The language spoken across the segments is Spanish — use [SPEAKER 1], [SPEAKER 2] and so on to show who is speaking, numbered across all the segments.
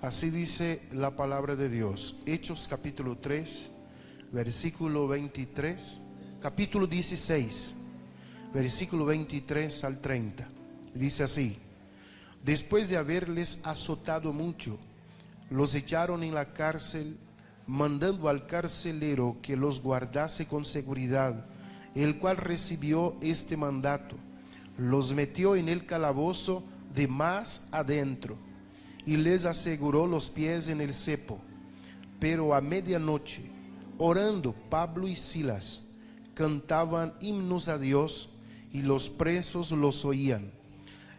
[SPEAKER 1] Así dice la palabra de Dios. Hechos capítulo 3, versículo 23, capítulo 16, versículo 23 al 30. Dice así: después de haberles azotado mucho, los echaron en la cárcel, mandando al carcelero que los guardase con seguridad, el cual recibió este mandato. Los metió en el calabozo de más adentro y les aseguró los pies en el cepo. Pero a medianoche, orando, Pablo y Silas cantaban himnos a Dios y los presos los oían.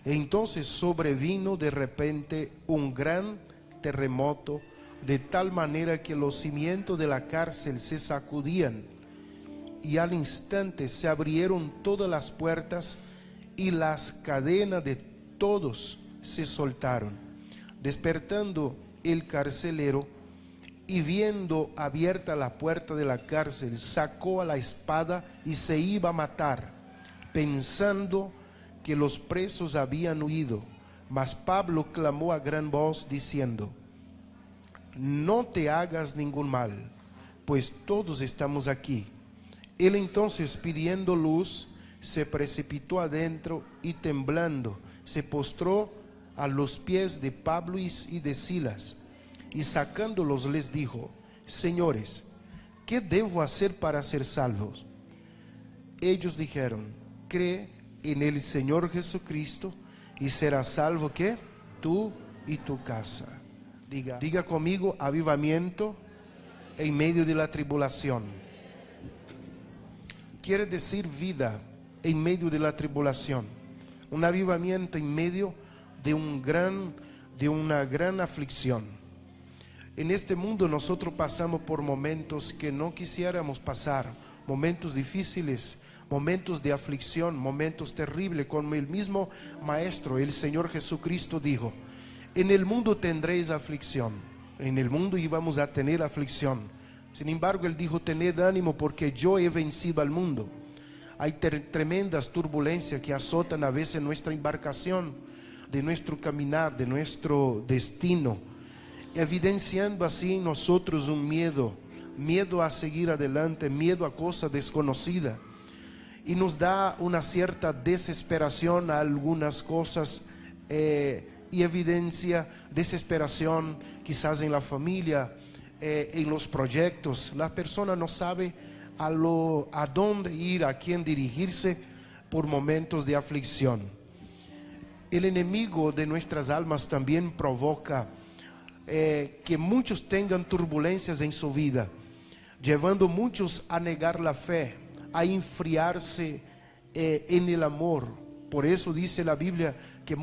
[SPEAKER 1] Entonces sobrevino de repente un gran terremoto, de tal manera que los cimientos de la cárcel se sacudían, y al instante se abrieron todas las puertas y las cadenas de todos se soltaron. Despertando el carcelero y viendo abierta la puerta de la cárcel, sacó a la espada y se iba a matar, pensando que los presos habían huido. Mas Pablo clamó a gran voz diciendo: no te hagas ningún mal, pues todos estamos aquí. Él entonces, pidiendo luz, se precipitó adentro y temblando se postró a los pies de Pablo y de Silas, y sacándolos les dijo: señores, ¿qué debo hacer para ser salvos? Ellos dijeron: cree en el Señor Jesucristo y serás salvo, ¿qué? Tú y tu casa. Diga conmigo: avivamiento en medio de la tribulación. Quiere decir vida en medio de la tribulación. Un avivamiento en medio de una gran aflicción. En este mundo nosotros pasamos por momentos que no quisiéramos pasar, momentos difíciles, momentos de aflicción, momentos terribles, como el mismo Maestro, el Señor Jesucristo dijo: en el mundo tendréis aflicción, en el mundo íbamos a tener aflicción. Sin embargo, Él dijo: tened ánimo porque yo he vencido al mundo. Hay tremendas turbulencias que azotan a veces nuestra embarcación, de nuestro caminar, de nuestro destino, evidenciando así en nosotros un miedo a seguir adelante, miedo a cosas desconocidas, y nos da una cierta desesperación a algunas cosas, y evidencia desesperación quizás en la familia, en los proyectos. La persona no sabe a dónde ir, a quién dirigirse por momentos de aflicción. El enemigo de nuestras almas también provoca que muchos tengan turbulencias en su vida, llevando muchos a negar la fe, a enfriarse en el amor. Por eso dice la Biblia que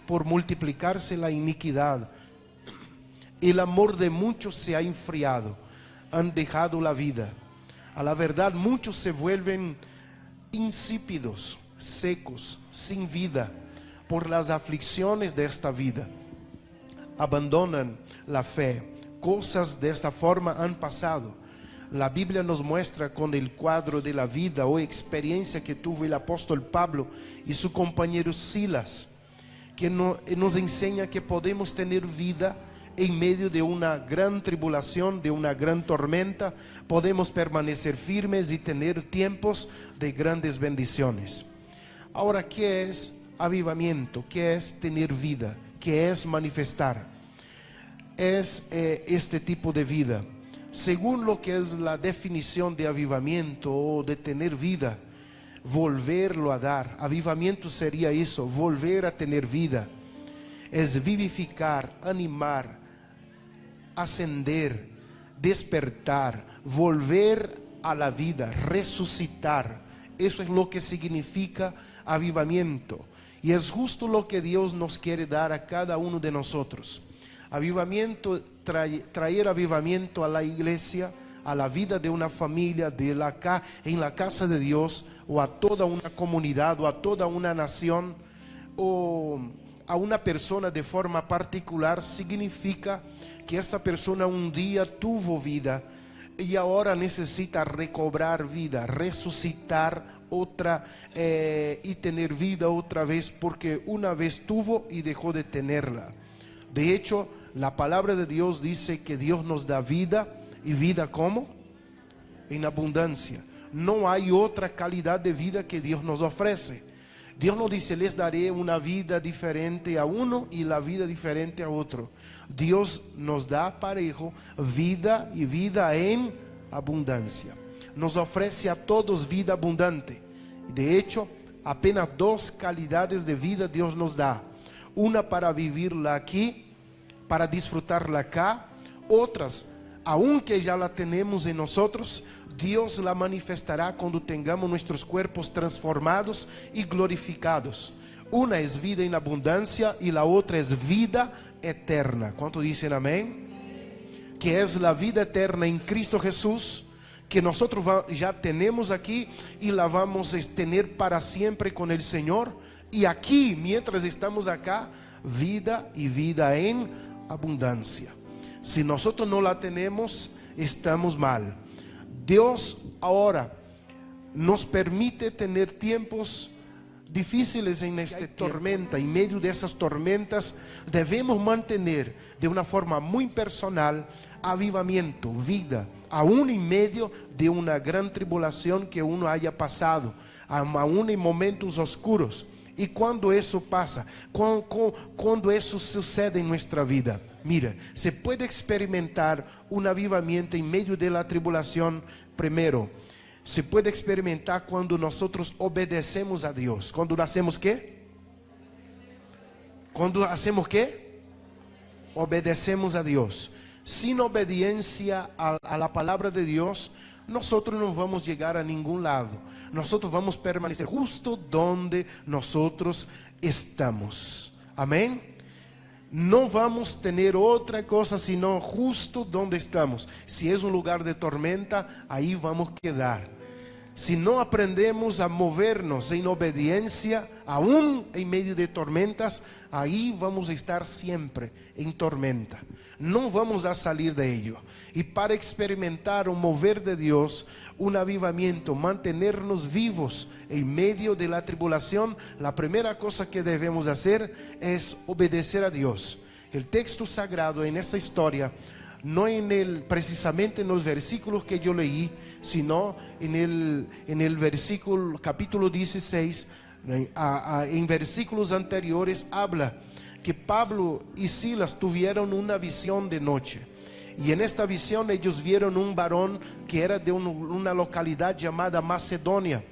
[SPEAKER 1] por multiplicarse la iniquidad, el amor de muchos se ha enfriado, han dejado la vida. A la verdad, muchos se vuelven insípidos, secos, sin vida, por las aflicciones de esta vida. Abandonan la fe. Cosas de esta forma han pasado. La Biblia nos muestra con el cuadro de la vida o experiencia que tuvo el apóstol Pablo y su compañero Silas, que nos enseña que podemos tener vida en medio de una gran tribulación, de una gran tormenta. Podemos permanecer firmes y tener tiempos de grandes bendiciones. Ahora, ¿qué es avivamiento? ¿Qué es tener vida? ¿Qué es manifestar? Es este tipo de vida. Según lo que es la definición de avivamiento o de tener vida, volverlo a dar. Avivamiento sería eso, volver a tener vida. Es vivificar, animar, ascender, despertar, volver a la vida, resucitar. Eso es lo que significa avivamiento. Y es justo lo que Dios nos quiere dar a cada uno de nosotros. Avivamiento, traer avivamiento a la iglesia, a la vida de una familia, en la casa de Dios, o a toda una comunidad, o a toda una nación, o a una persona de forma particular, significa que esta persona un día tuvo vida y ahora necesita recobrar vida, resucitar otra y tener vida otra vez, porque una vez tuvo y dejó de tenerla. De hecho, La palabra de Dios dice que Dios nos da vida, y vida ¿cómo? En abundancia. No hay otra calidad de vida que Dios nos ofrece. Dios no dice, les daré una vida diferente a uno y la vida diferente a otro. Dios nos da parejo vida y vida en abundancia. Nos ofrece a todos vida abundante. De hecho, apenas dos calidades de vida Dios nos da. Una para vivirla aquí, para disfrutarla acá. Otras, aunque ya la tenemos en nosotros, Dios la manifestará cuando tengamos nuestros cuerpos transformados y glorificados. Una es vida en abundancia y la otra es vida eterna. ¿Cuánto dicen amén? Que es la vida eterna en Cristo Jesús, que nosotros ya tenemos aquí y la vamos a tener para siempre con el Señor. Y aquí, mientras estamos acá, vida y vida en abundancia. Si nosotros no la tenemos, estamos mal. Dios ahora nos permite tener tiempos difíciles en esta tormenta. En medio de esas tormentas debemos mantener de una forma muy personal avivamiento, vida, aún en medio de una gran tribulación que uno haya pasado, aún en momentos oscuros. Y cuando eso pasa, cuando eso sucede en nuestra vida, mira, se puede experimentar un avivamiento en medio de la tribulación. Primero, se puede experimentar cuando nosotros obedecemos a Dios. ¿Cuando hacemos qué? ¿Cuando hacemos qué? Obedecemos a Dios. Sin obediencia a la palabra de Dios, nosotros no vamos a llegar a ningún lado. Nosotros vamos a permanecer justo donde nosotros estamos. Amén. No vamos a tener otra cosa sino justo donde estamos. Si es un lugar de tormenta, ahí vamos a quedar. Si no aprendemos a movernos en obediencia, aún en medio de tormentas, ahí vamos a estar siempre en tormenta. No vamos a salir de ello. Y para experimentar un mover de Dios, un avivamiento, mantenernos vivos en medio de la tribulación, la primera cosa que debemos hacer es obedecer a Dios. El texto sagrado en esta historia, no precisamente en los versículos que yo leí, sino en el versículo, capítulo 16, en versículos anteriores habla que Pablo y Silas tuvieron una visión de noche. Y en esta visión ellos vieron un varón que era de una localidad llamada Macedonia.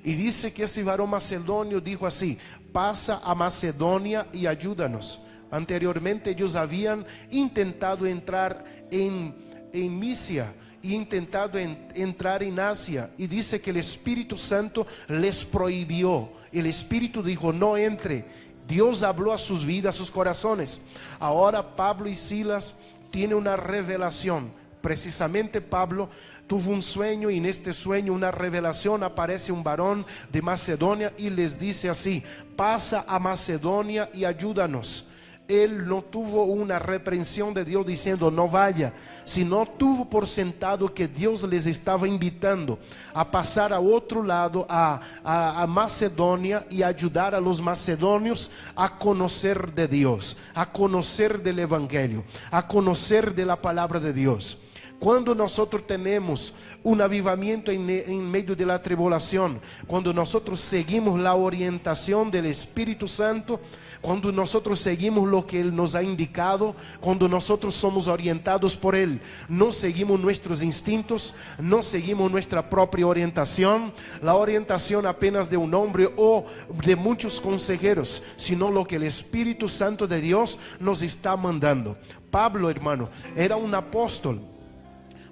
[SPEAKER 1] Y dice que ese varón macedonio dijo así: pasa a Macedonia y ayúdanos. Anteriormente ellos habían intentado entrar en Misia y intentado entrar en Asia. Y dice que el Espíritu Santo les prohibió. El Espíritu dijo: no entre. Dios habló a sus vidas, a sus corazones. Ahora Pablo y Silas tienen una revelación. Precisamente Pablo tuvo un sueño y en este sueño una revelación. Aparece un varón de Macedonia y les dice así: pasa a Macedonia y ayúdanos. Él no tuvo una reprensión de Dios diciendo no vaya, sino tuvo por sentado que Dios les estaba invitando a pasar a otro lado, a Macedonia, y ayudar a los macedonios a conocer de Dios, a conocer del Evangelio, a conocer de la palabra de Dios. Cuando nosotros tenemos un avivamiento en medio de la tribulación, cuando nosotros seguimos la orientación del Espíritu Santo, cuando nosotros seguimos lo que Él nos ha indicado, cuando nosotros somos orientados por Él, no seguimos nuestros instintos, no seguimos nuestra propia orientación, la orientación apenas de un hombre o de muchos consejeros, sino lo que el Espíritu Santo de Dios nos está mandando. Pablo, hermano, era un apóstol,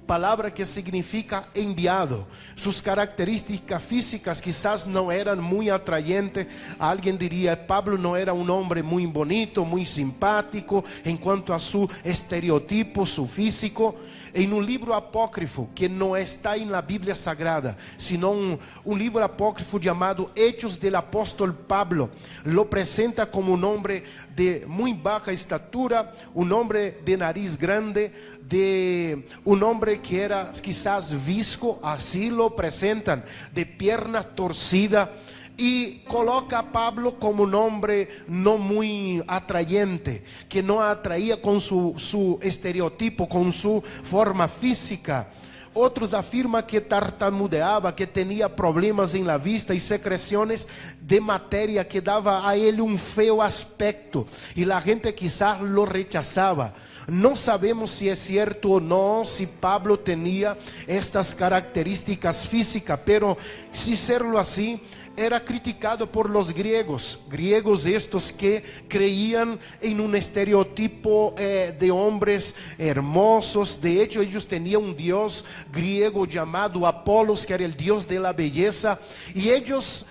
[SPEAKER 1] palabra que significa enviado. Sus características físicas quizás no eran muy atrayentes. Alguien diría: Pablo no era un hombre muy bonito, muy simpático en cuanto a su estereotipo, su físico. En un libro apócrifo que no está en la Biblia Sagrada, sino un libro apócrifo llamado Hechos del Apóstol Pablo, lo presenta como un hombre de muy baja estatura, un hombre de nariz grande, un hombre que era quizás visco, así lo presentan, de pierna torcida. y coloca a Pablo como un hombre no muy atrayente, que no atraía con su estereotipo, con su forma física. Otros afirman que tartamudeaba, que tenía problemas en la vista y secreciones de materia que daba a él un feo aspecto y la gente quizás lo rechazaba. No sabemos si es cierto o no, si Pablo tenía estas características físicas, pero si serlo así, era criticado por los griegos estos que creían en un estereotipo de hombres hermosos. De hecho, ellos tenían un dios griego llamado Apolos, que era el dios de la belleza, y ellos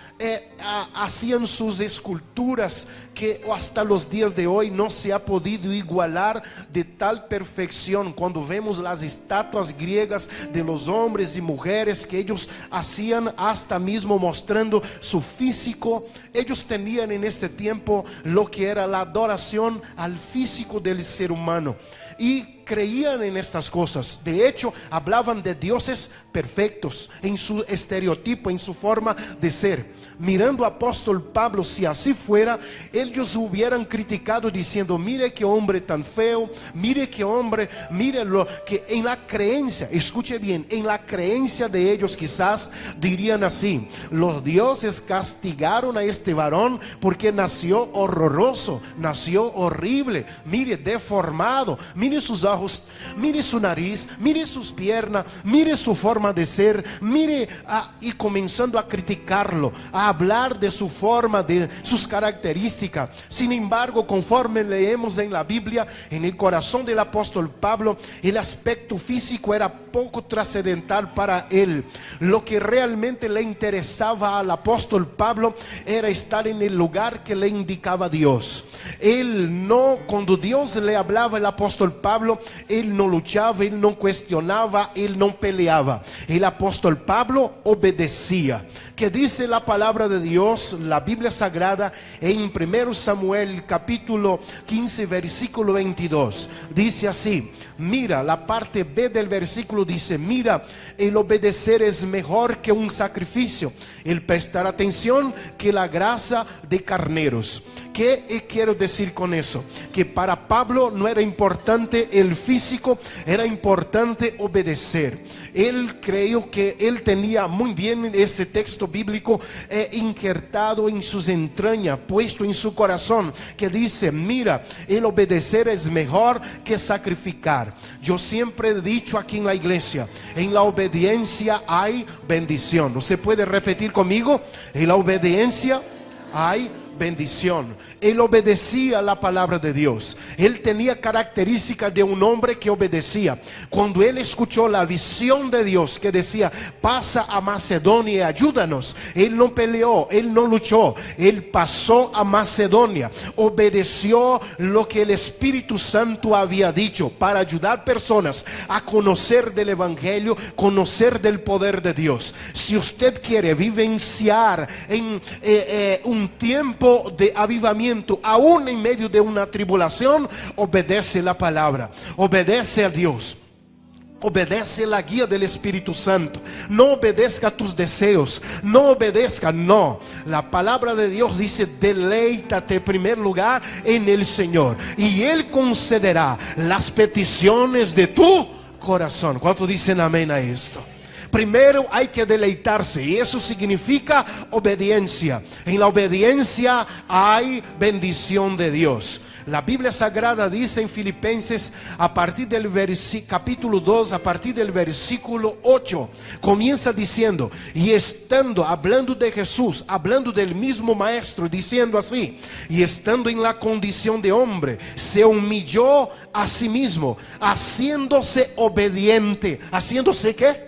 [SPEAKER 1] hacían sus esculturas que hasta los días de hoy no se ha podido igualar de tal perfección. Cuando vemos las estatuas griegas de los hombres y mujeres que ellos hacían, hasta mismo mostrando su físico, ellos tenían en este tiempo lo que era la adoración al físico del ser humano y creían en estas cosas. De hecho, hablaban de dioses perfectos en su estereotipo, en su forma de ser. Mirando al apóstol Pablo, si así fuera, ellos hubieran criticado diciendo: mire qué hombre tan feo, mire qué hombre, mire lo que en la creencia, escuche bien, en la creencia de ellos quizás dirían así: los dioses castigaron a este varón porque nació horroroso, nació horrible, mire, deformado, mire sus ojos, mire su nariz, mire sus piernas, mire su forma de ser, mire, y comenzando a criticarlo, a hablar de su forma, de sus características. Sin embargo, conforme leemos en la Biblia, en el corazón del apóstol Pablo, el aspecto físico era poco trascendental para él. Lo que realmente le interesaba al apóstol Pablo era estar en el lugar que le indicaba Dios. Él no, cuando Dios le hablaba al apóstol Pablo, él no luchaba, él no cuestionaba, él no peleaba. El apóstol Pablo obedecía. Que dice la palabra de Dios, la Biblia Sagrada, en 1 Samuel capítulo 15 versículo 22, dice así, mira, la parte B del versículo dice: mira, el obedecer es mejor que un sacrificio, el prestar atención que la grasa de carneros. ¿Qué quiero decir con eso? Que para Pablo no era importante el físico, era importante obedecer. Él creyó que él tenía muy bien este texto bíblico injertado en sus entrañas, puesto en su corazón, que dice: mira, el obedecer es mejor que sacrificar. Yo siempre he dicho aquí en la iglesia, en la obediencia hay bendición. ¿Usted puede repetir conmigo? En la obediencia hay bendición. Él obedecía la palabra de Dios. Él tenía características de un hombre que obedecía. Cuando él escuchó la visión de Dios que decía: pasa a Macedonia y ayúdanos, él no peleó, él no luchó, él pasó a Macedonia, obedeció lo que el Espíritu Santo había dicho para ayudar personas a conocer del Evangelio, conocer del poder de Dios. Si usted quiere vivenciar en un tiempo de avivamiento, aún en medio de una tribulación, obedece la palabra, obedece a Dios, obedece la guía del Espíritu Santo. No obedezca a tus deseos, no obedezca, no. La palabra de Dios dice: deleítate en primer lugar en el Señor y Él concederá las peticiones de tu corazón. ¿Cuántos dicen amén a esto? Primero hay que deleitarse, y eso significa obediencia. En la obediencia hay bendición de Dios. La Biblia Sagrada dice en Filipenses, a partir del capítulo 2, a partir del versículo 8, comienza diciendo: y estando, hablando de Jesús, hablando del mismo Maestro, diciendo así: y estando en la condición de hombre, se humilló a sí mismo, haciéndose obediente. ¿Haciéndose qué?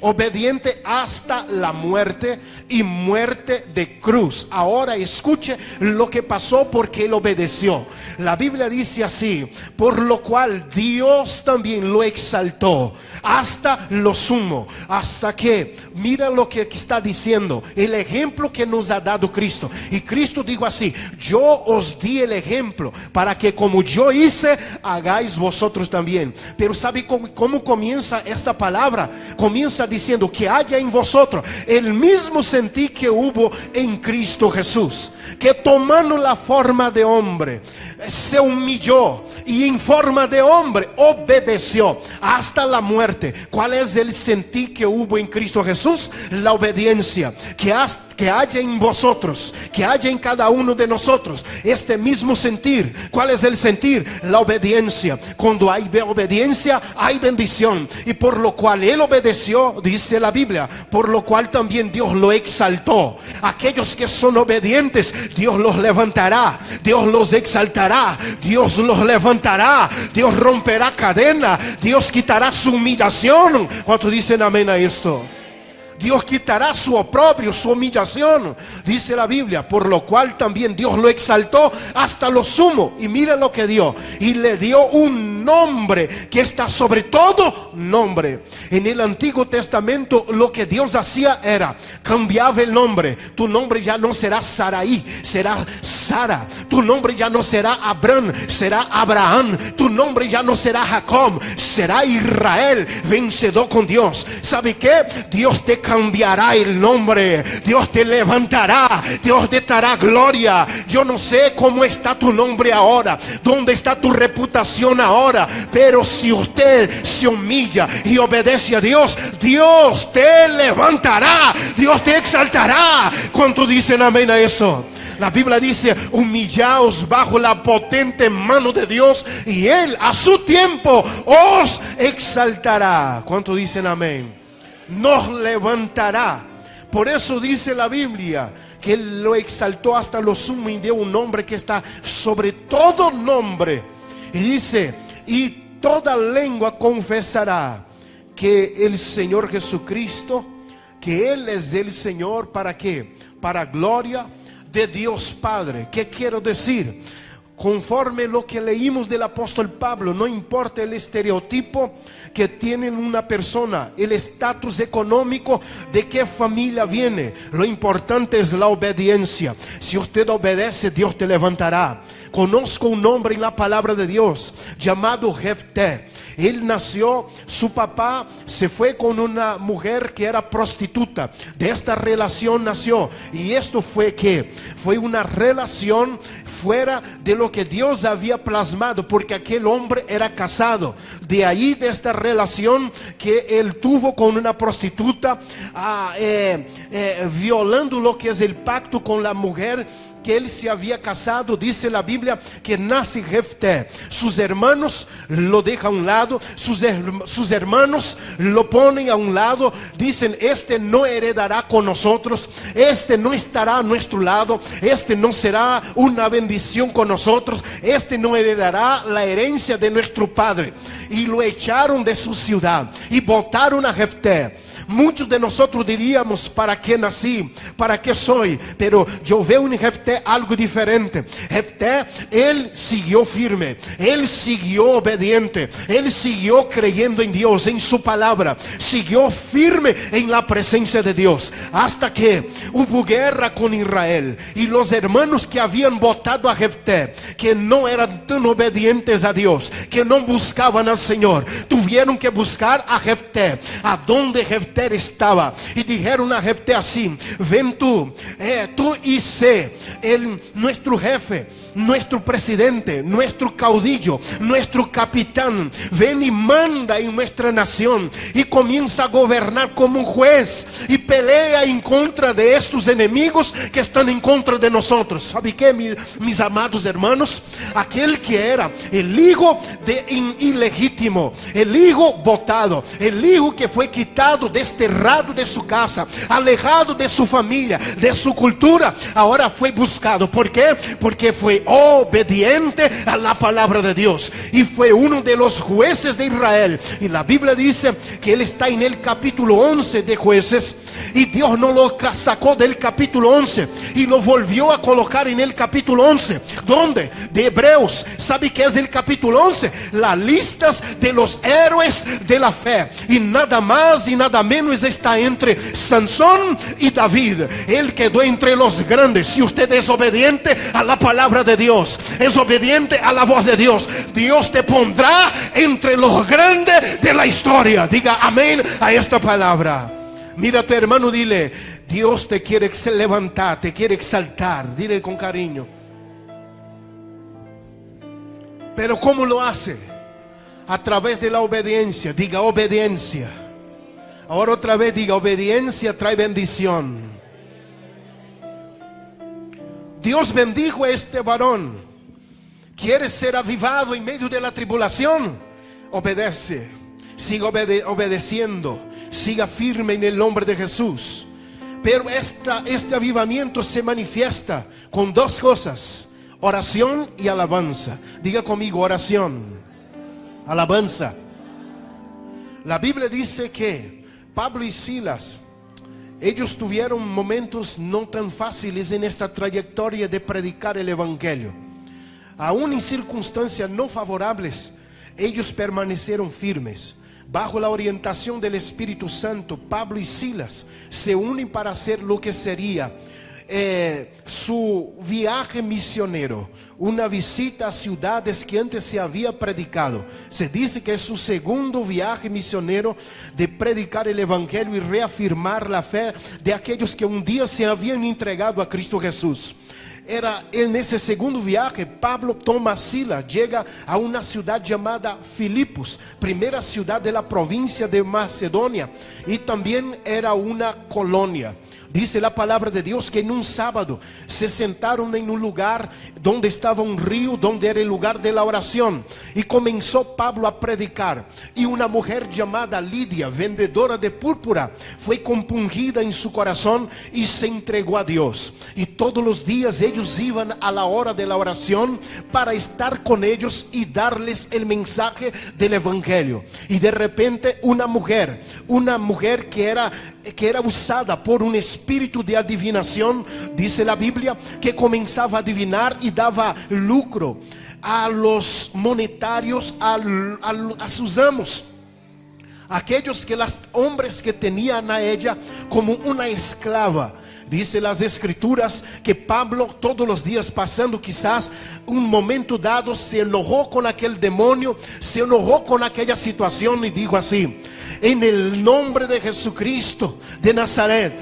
[SPEAKER 1] Obediente hasta la muerte, y muerte de cruz. Ahora escuche lo que pasó porque él obedeció. La Biblia dice así: por lo cual Dios también lo exaltó hasta lo sumo. Hasta que, mira lo que está diciendo, el ejemplo que nos ha dado Cristo. Y Cristo dijo así: yo os di el ejemplo para que como yo hice, hagáis vosotros también. Pero ¿sabe cómo comienza esta palabra? Comienza diciendo que haya en vosotros el mismo sentir que hubo en Cristo Jesús, que tomando la forma de hombre, se humilló y en forma de hombre obedeció hasta la muerte. ¿Cuál es el sentir que hubo en Cristo Jesús? La obediencia. Que haya en vosotros, que haya en cada uno de nosotros este mismo sentir. ¿Cuál es el sentir? La obediencia. Cuando hay obediencia, hay bendición. Y por lo cual Él obedeció, dice la Biblia, por lo cual también Dios lo exaltó. Aquellos que son obedientes, Dios los levantará, Dios los exaltará, Dios los levantará, Dios romperá cadena, Dios quitará su humillación. ¿Cuántos dicen amén a esto? Dios quitará su oprobio, su humillación, dice la Biblia, por lo cual también Dios lo exaltó hasta lo sumo. Y mira lo que dio, y le dio un nombre que está sobre todo nombre. En el Antiguo Testamento lo que Dios hacía era, cambiaba el nombre. Tu nombre ya no será Sarai, será Sara. Tu nombre ya no será Abraham, será Abraham. Tu nombre ya no será Jacob, será Israel, vencedor con Dios. ¿Sabe qué? Dios te cambiará el nombre, Dios te levantará, Dios te dará gloria. Yo no sé cómo está tu nombre ahora, dónde está tu reputación ahora, pero si usted se humilla y obedece a Dios, Dios te levantará, Dios te exaltará. ¿Cuántos dicen amén a eso? La Biblia dice, humillaos bajo la potente mano de Dios y Él a su tiempo os exaltará. ¿Cuántos dicen amén? Nos levantará. Por eso dice la Biblia que Él lo exaltó hasta lo sumo y dio un nombre que está sobre todo nombre. Y dice, y toda lengua confesará que el Señor Jesucristo, que Él es el Señor. ¿Para qué? Para gloria de Dios Padre. ¿Qué quiero decir? Conforme lo que leímos del apóstol Pablo, no importa el estereotipo que tiene una persona, el estatus económico, de qué familia viene, lo importante es la obediencia. Si usted obedece, Dios te levantará. Conozco un hombre en la palabra de Dios llamado Jefté. Él nació, su papá se fue con una mujer que era prostituta. De esta relación nació. Y esto fue que fue una relación fuera de lo que Dios había plasmado, porque aquel hombre era casado. De ahí, de esta relación que él tuvo con una prostituta, violando lo que es el pacto con la mujer que él se había casado, dice la Biblia que nace Jefté. Sus hermanos lo dejan a un lado, sus hermanos lo ponen a un lado, dicen, este no heredará con nosotros, este no estará a nuestro lado, este no será una bendición con nosotros, este no heredará la herencia de nuestro padre. Y lo echaron de su ciudad y botaron a Jefté. Muchos de nosotros diríamos, ¿para qué nací? ¿Para qué soy? Pero yo veo en Jefté algo diferente. Jefté, él siguió firme, él siguió obediente, él siguió creyendo en Dios, en su palabra, siguió firme en la presencia de Dios, hasta que hubo guerra con Israel. Y los hermanos que habían votado a Jefté, que no eran tan obedientes a Dios, que no buscaban al Señor, tuvieron que buscar a Jefté, a donde Jefté estaba, y dijeron a Jefté así: ven tú y sé nuestro jefe, nuestro presidente, nuestro caudillo, nuestro capitán, ven y manda en nuestra nación y comienza a gobernar como un juez y pelea en contra de estos enemigos que están en contra de nosotros. ¿Sabe qué, mis amados hermanos? Aquel que era el hijo ilegítimo, el hijo botado, el hijo que fue quitado, desterrado de su casa, alejado de su familia, de su cultura, ahora fue buscado. ¿Por qué? Porque fue obediente a la palabra de Dios y fue uno de los jueces de Israel. Y la Biblia dice que él está en el capítulo 11 de Jueces, y Dios no lo sacó del capítulo 11 y lo volvió a colocar en el capítulo 11. ¿Dónde? De Hebreos. ¿Sabe qué es el capítulo 11? Las listas de los héroes de la fe, y nada más y nada menos está entre Sansón y David. Él quedó entre los grandes. Si usted es obediente a la palabra de de Dios, es obediente a la voz de Dios, Dios te pondrá entre los grandes de la historia. Diga amén a esta palabra. Mira a tu hermano, dile: Dios te quiere levantar, te quiere exaltar. Dile con cariño. Pero ¿cómo lo hace? A través de la obediencia. Diga obediencia. Ahora otra vez diga: obediencia trae bendición. Dios bendijo a este varón. ¿Quieres ser avivado en medio de la tribulación? Obedece. Siga obedeciendo. Siga firme en el nombre de Jesús. Pero este avivamiento se manifiesta con dos cosas: oración y alabanza. Diga conmigo: oración, alabanza. La Biblia dice que Pablo y Silas, ellos tuvieron momentos no tan fáciles en esta trayectoria de predicar el evangelio. Aún en circunstancias no favorables, ellos permanecieron firmes. Bajo la orientación del Espíritu Santo, Pablo y Silas se unen para hacer lo que sería su viaje misionero, una visita a ciudades que antes se había predicado. Se dice que es su segundo viaje misionero de predicar el evangelio y reafirmar la fe de aquellos que un día se habían entregado a Cristo Jesús. Era en ese segundo viaje, Pablo toma a Silas, llega a una ciudad llamada Filipos, primera ciudad de la provincia de Macedonia, y también era una colonia. Dice la palabra de Dios que en un sábado se sentaron en un lugar donde estaba un río, donde era el lugar de la oración, y comenzó Pablo a predicar. Y una mujer llamada Lidia, vendedora de púrpura, fue compungida en su corazón y se entregó a Dios. Y todos los días ellos iban a la hora de la oración para estar con ellos y darles el mensaje del evangelio. Y de repente una mujer que era usada por un espíritu de adivinación, dice la Biblia, que comenzaba a adivinar y daba lucro a los monetarios, a sus amos, aquellos que los hombres que tenían a ella como una esclava. Dice las escrituras que Pablo todos los días, pasando quizás un momento dado, se enojó con aquel demonio, se enojó con aquella situación y dijo así: en el nombre de Jesucristo de Nazaret,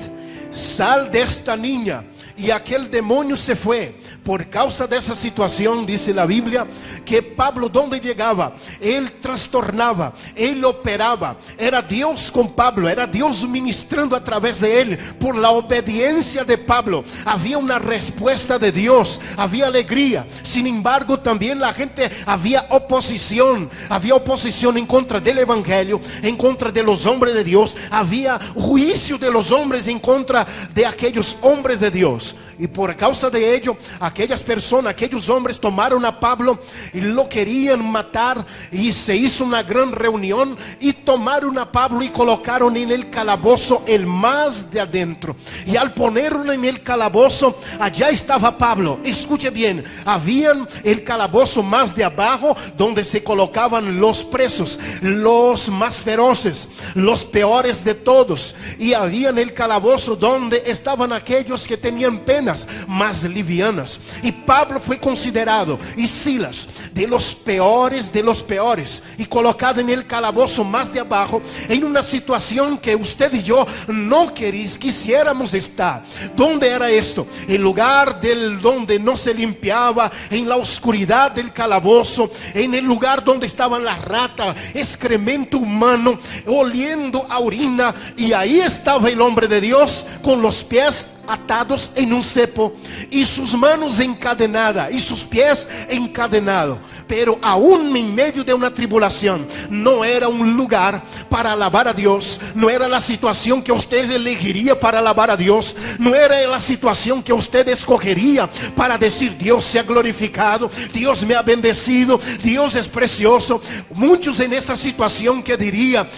[SPEAKER 1] sal de esta niña. Y aquel demonio se fue. Por causa de esa situación, dice la Biblia, que Pablo donde llegaba, él trastornaba, él operaba. Era Dios con Pablo, era Dios ministrando a través de él. Por la obediencia de Pablo había una respuesta de Dios, había alegría. Sin embargo, también la gente, había oposición en contra del evangelio, en contra de los hombres de Dios. Había juicio de los hombres en contra de aquellos hombres de Dios. Y por causa de ello, aquellos hombres tomaron a Pablo y lo querían matar. Y se hizo una gran reunión y tomaron a Pablo y colocaron en el calabozo el más de adentro. Y al ponerlo en el calabozo, allá estaba Pablo. Escuche bien, habían el calabozo más de abajo, donde se colocaban los presos, los más feroces, los peores de todos. Y había en el calabozo donde estaban aquellos que tenían penas más livianas. Y Pablo fue considerado, y Silas, de los peores y colocado en el calabozo más de abajo, en una situación que usted y yo no quisiéramos estar. ¿Dónde era esto? El lugar donde no se limpiaba, en la oscuridad del calabozo, en el lugar donde estaban las ratas, excremento humano, oliendo a orina. Y ahí estaba el hombre de Dios con los pies atados en un cepo y sus manos encadenadas y sus pies encadenados. Pero aún en medio de una tribulación, no era un lugar para alabar a Dios, no era la situación que usted elegiría para alabar a Dios, no era la situación que usted escogería para decir: Dios sea glorificado, Dios me ha bendecido, Dios es precioso. Muchos en esa situación que diría: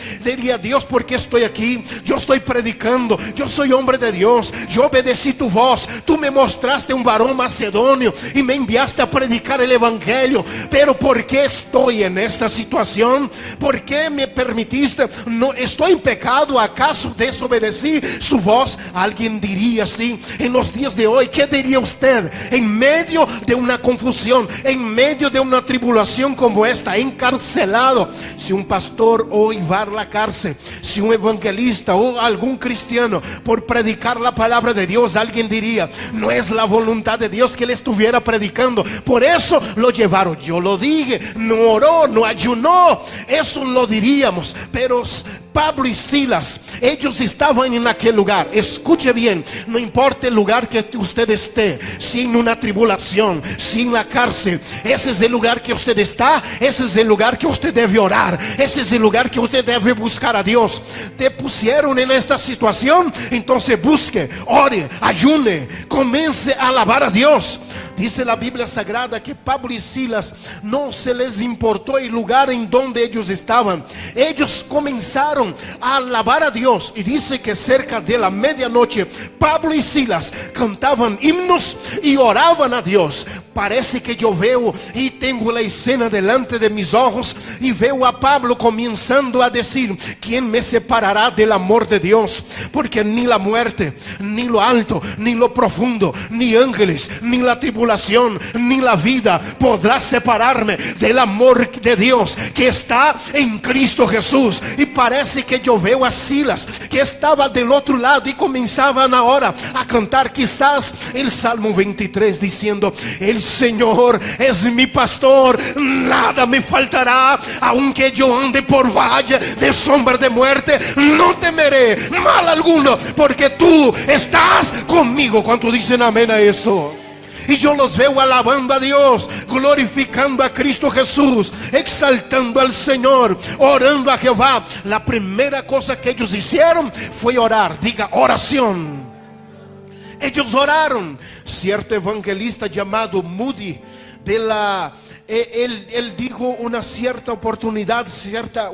[SPEAKER 1] Dios, ¿por qué estoy aquí? Yo estoy predicando, yo soy hombre de Dios, yo obedecí tu voz. Tú me mostraste un varón macedonio y me enviaste a predicar el evangelio. Pero ¿por qué estoy en esta situación? ¿Por qué me permitiste? No estoy en pecado. ¿Acaso desobedecí su voz? Alguien diría así en los días de hoy. ¿Qué diría usted en medio de una confusión, en medio de una tribulación como esta, encarcelado? Si un pastor hoy va a la cárcel, si un evangelista o algún cristiano por predicar la palabra de Dios, alguien diría, no es la voluntad de Dios que él estuviera predicando, por eso lo llevaron. Yo lo dije, no oró, no ayunó, eso lo diríamos. Pero Pablo y Silas, ellos estaban en aquel lugar. Escuche bien, no importa el lugar que usted esté, si en una tribulación, si en la cárcel, ese es el lugar que usted está, ese es el lugar que usted debe orar, ese es el lugar que usted debe buscar a Dios. Te pusieron en esta situación, entonces busque, ore, ayune, comience a alabar a Dios. Dice la Biblia Sagrada que Pablo y Silas no se les importó el lugar en donde ellos estaban. Ellos comenzaron a alabar a Dios, y dice que cerca de la medianoche Pablo y Silas cantaban himnos y oraban a Dios. Parece que yo veo y tengo la escena delante de mis ojos, y veo a Pablo comenzando a decir, ¿quién me separará del amor de Dios? Porque ni la muerte, ni lo alto, ni lo profundo, ni ángeles, ni la tribulación, ni la vida podrá separarme del amor de Dios que está en Cristo Jesús. Y parece que yo veo a Silas que estaba del otro lado y comenzaban ahora a cantar quizás el Salmo 23 diciendo, el Señor es mi pastor, nada me faltará. Aunque yo ande por valle de sombra de muerte, no temeré mal alguno, porque tú estás conmigo. ¿Cuánto dicen amén a eso? Y yo los veo alabando a Dios, glorificando a Cristo Jesús, exaltando al Señor, orando a Jehová. La primera cosa que ellos hicieron fue orar. Diga, oración. Ellos oraron. Cierto evangelista llamado Moody, él dijo una cierta oportunidad,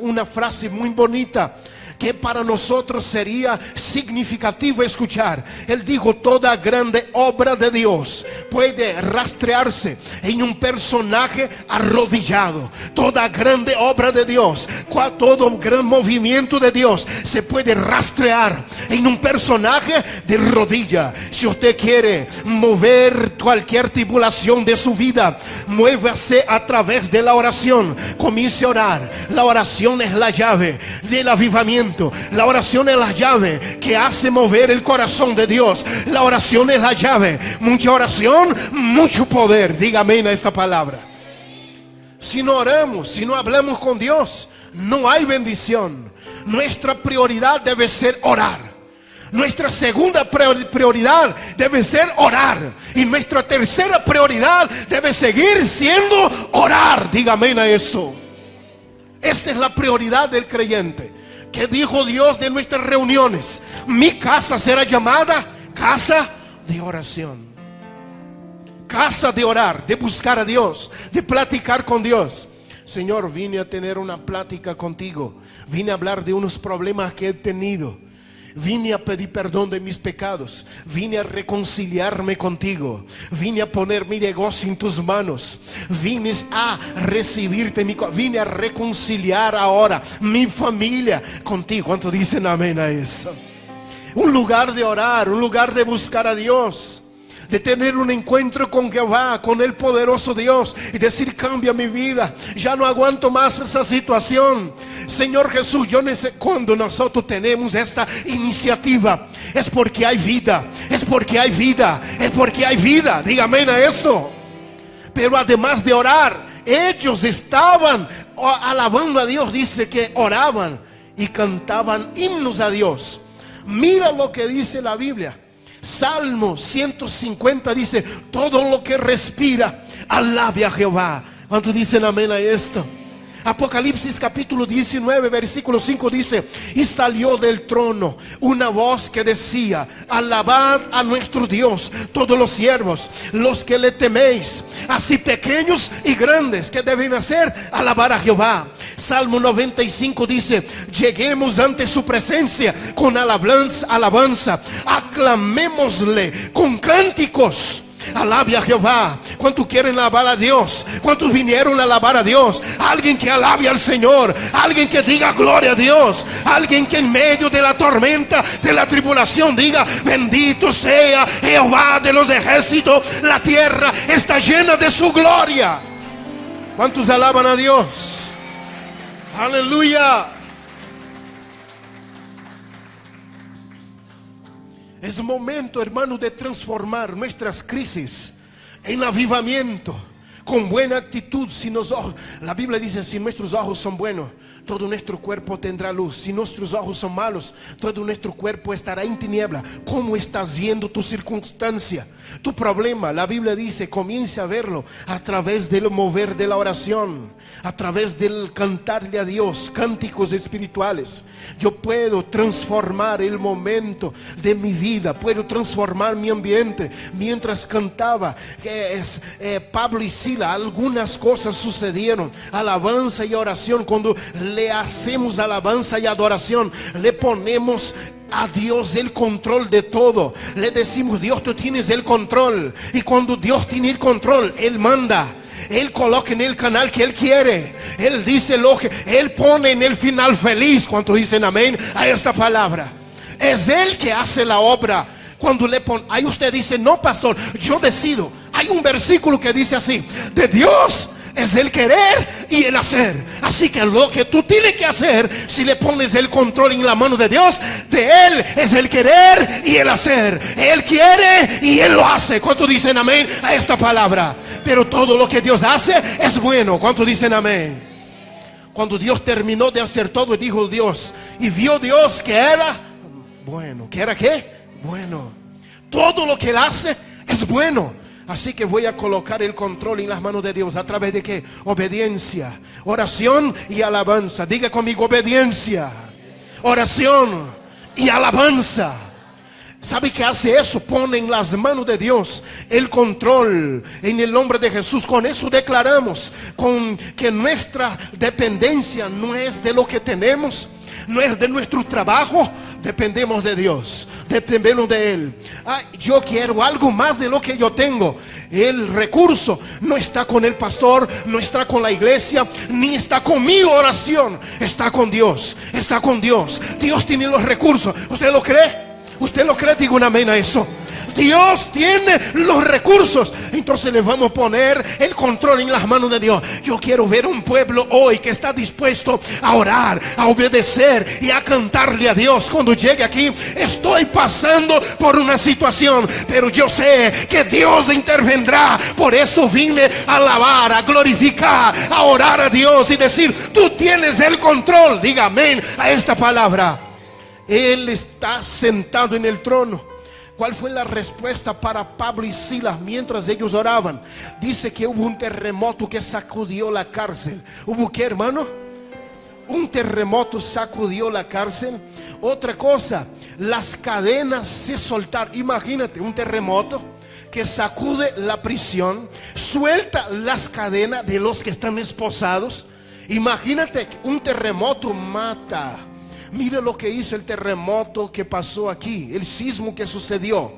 [SPEAKER 1] una frase muy bonita, que para nosotros sería significativo escuchar. Él dijo, toda grande obra de Dios puede rastrearse en un personaje arrodillado. Toda grande obra de Dios, todo gran movimiento de Dios se puede rastrear en un personaje de rodilla. Si usted quiere mover cualquier tribulación de su vida, muévase a través de la oración. Comience a orar. La oración es la llave del avivamiento. La oración es la llave que hace mover el corazón de Dios. La oración es la llave. Mucha oración, mucho poder. Dígame a esa palabra. Si no oramos, si no hablamos con Dios, no hay bendición. Nuestra prioridad debe ser orar. Nuestra segunda prioridad debe ser orar. Y nuestra tercera prioridad debe seguir siendo orar. Dígame a esto. Esta es la prioridad del creyente. ¿Qué dijo Dios de nuestras reuniones? Mi casa será llamada casa de oración. Casa de orar, de buscar a Dios, de platicar con Dios. Señor, vine a tener una plática contigo. Vine a hablar de unos problemas que he tenido. Vine a pedir perdón de mis pecados. Vine a reconciliarme contigo. Vine a poner mi negocio en tus manos. Vine a recibirte. Vine a reconciliar ahora mi familia contigo. ¿Cuánto dicen amén a eso? Un lugar de orar, un lugar de buscar a Dios, de tener un encuentro con Jehová, con el poderoso Dios, y decir, cambia mi vida, ya no aguanto más esa situación. Señor Jesús, yo necesito. Cuando nosotros tenemos esta iniciativa, es porque hay vida, es porque hay vida, es porque hay vida. Dígame a eso. Pero además de orar, ellos estaban alabando a Dios. Dice que oraban y cantaban himnos a Dios. Mira lo que dice la Biblia. Salmo 150 dice, todo lo que respira, alabe a Jehová. ¿Cuántos dicen amén a esto? Apocalipsis capítulo 19 versículo 5 dice, y salió del trono una voz que decía, alabad a nuestro Dios todos los siervos, los que le teméis, así pequeños y grandes. ¿Qué deben hacer? Alabar a Jehová. Salmo 95 dice: lleguemos ante su presencia con alabanza, aclamémosle con cánticos. Alabe a Jehová. ¿Cuántos quieren alabar a Dios? ¿Cuántos vinieron a alabar a Dios? Alguien que alabe al Señor, alguien que diga gloria a Dios, alguien que en medio de la tormenta, de la tribulación, diga: bendito sea Jehová de los ejércitos, la tierra está llena de su gloria. ¿Cuántos alaban a Dios? Aleluya. Es momento, hermano, de transformar nuestras crisis en avivamiento, con buena actitud. La Biblia dice: si nuestros ojos son buenos, todo nuestro cuerpo tendrá luz. Si nuestros ojos son malos, todo nuestro cuerpo estará en tiniebla. ¿Cómo estás viendo tu circunstancia, tu problema? La Biblia dice: comience a verlo a través del mover de la oración, a través del cantarle a Dios cánticos espirituales. Yo puedo transformar el momento de mi vida, puedo transformar mi ambiente. Mientras cantaba Pablo y Sila, algunas cosas sucedieron. Alabanza y oración. Cuando le hacemos alabanza y adoración, le ponemos a Dios el control de todo. Le decimos: Dios, tú tienes el control. Y cuando Dios tiene el control, Él manda. Él coloca en el canal que Él quiere. Él dice lo que Él pone en el final feliz. ¿Cuántos dicen amén a esta palabra? Es Él que hace la obra. Cuando le pone, ahí usted dice: no, pastor, yo decido. Hay un versículo que dice así: de Dios es el querer y el hacer. Así que lo que tú tienes que hacer, si le pones el control en la mano de Dios, de Él es el querer y el hacer. Él quiere y Él lo hace. ¿Cuántos dicen amén a esta palabra? Pero todo lo que Dios hace es bueno. ¿Cuántos dicen amén? Cuando Dios terminó de hacer todo, dijo Dios, y vio Dios que era bueno. ¿Que era qué? Bueno. Todo lo que Él hace es bueno. Así que voy a colocar el control en las manos de Dios. ¿A través de qué? Obediencia, oración y alabanza. Diga conmigo: obediencia, oración y alabanza. ¿Sabe qué hace eso? Pone en las manos de Dios el control en el nombre de Jesús. Con eso declaramos que nuestra dependencia no es de lo que tenemos, no es de nuestro trabajo. Dependemos de Dios, dependemos de Él. Yo quiero algo más de lo que yo tengo. El recurso no está con el pastor, no está con la iglesia, ni está con mi oración. Está con Dios, está con Dios. Dios tiene los recursos. ¿Usted lo cree? ¿Usted lo cree? Diga un amén a eso. Dios tiene los recursos. Entonces le vamos a poner el control en las manos de Dios. Yo quiero ver un pueblo hoy que está dispuesto a orar, a obedecer y a cantarle a Dios. Cuando llegue aquí, estoy pasando por una situación, pero yo sé que Dios intervendrá. Por eso vine a alabar, a glorificar, a orar a Dios y decir: tú tienes el control. Diga amén a esta palabra. Él está sentado en el trono. ¿Cuál fue la respuesta para Pablo y Silas mientras ellos oraban? Dice que hubo un terremoto que sacudió la cárcel. ¿Hubo qué, hermano? Un terremoto sacudió la cárcel. Otra cosa, las cadenas se soltaron. Imagínate, un terremoto que sacude la prisión, suelta las cadenas de los que están esposados. Imagínate, un terremoto mata. Mira lo que hizo el terremoto que pasó aquí, el sismo que sucedió.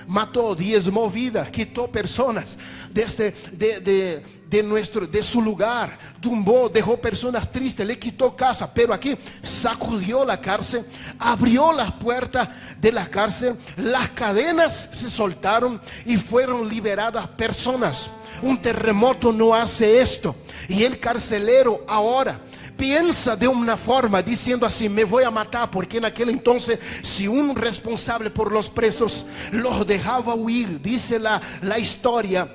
[SPEAKER 1] Mató, diezmó vidas, quitó personas de su lugar, tumbó, dejó personas tristes, le quitó casa. Pero aquí sacudió la cárcel, abrió las puertas de la cárcel, las cadenas se soltaron y fueron liberadas personas. Un terremoto no hace esto. Y el carcelero ahora piensa de una forma diciendo así: me voy a matar, porque en aquel entonces, si un responsable por los presos los dejaba huir, dice la historia,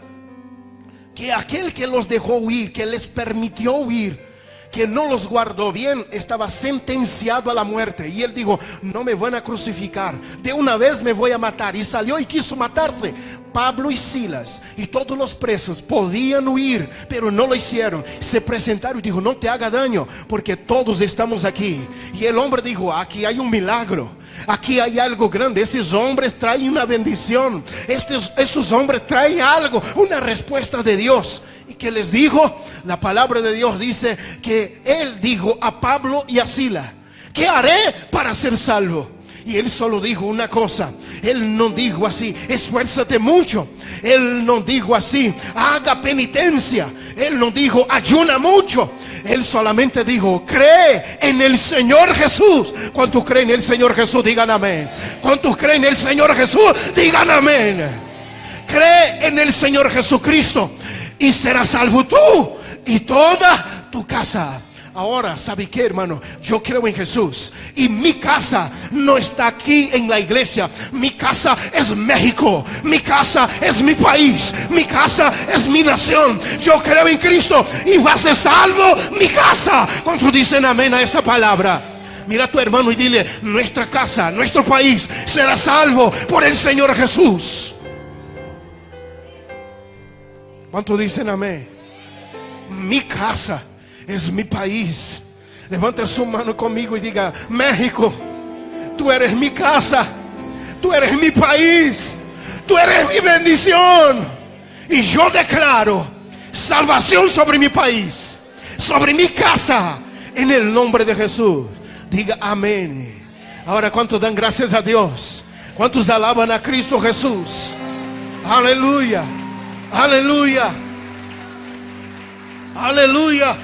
[SPEAKER 1] que aquel que los dejó huir, que les permitió huir, que no los guardó bien, estaba sentenciado a la muerte. Y él dijo: no me van a crucificar, de una vez me voy a matar. Y salió y quiso matarse. Pablo y Silas y todos los presos podían huir, pero no lo hicieron. Se presentaron y dijo: no te haga daño, porque todos estamos aquí. Y el hombre dijo: aquí hay un milagro, aquí hay algo grande. Esos hombres traen una bendición, estos hombres traen algo, una respuesta de Dios. ¿Y qué les dijo? La palabra de Dios dice que él dijo a Pablo y a Silas: ¿qué haré para ser salvo? Y él solo dijo una cosa. Él no dijo así: esfuérzate mucho. Él no dijo así: haga penitencia. Él no dijo: ayuna mucho. Él solamente dijo: cree en el Señor Jesús. ¿Cuántos creen en el Señor Jesús? Digan amén. ¿Cuántos creen en el Señor Jesús? Digan amén. Cree en el Señor Jesucristo y serás salvo tú y toda tu casa. Ahora, ¿sabe qué, hermano? Yo creo en Jesús y mi casa no está aquí en la iglesia. Mi casa es México. Mi casa es mi país. Mi casa es mi nación. Yo creo en Cristo y va a ser salvo mi casa. ¿Cuántos dicen amén a esa palabra? Mira a tu hermano y dile: nuestra casa, nuestro país será salvo por el Señor Jesús. ¿Cuántos dicen amén? Mi casa es mi país. Levante su mano conmigo y diga: México, tú eres mi casa, tú eres mi país, tú eres mi bendición. Y yo declaro salvación sobre mi país, sobre mi casa, en el nombre de Jesús. Diga amén. Ahora, ¿cuántos dan gracias a Dios? ¿Cuántos alaban a Cristo Jesús? Aleluya, aleluya, aleluya.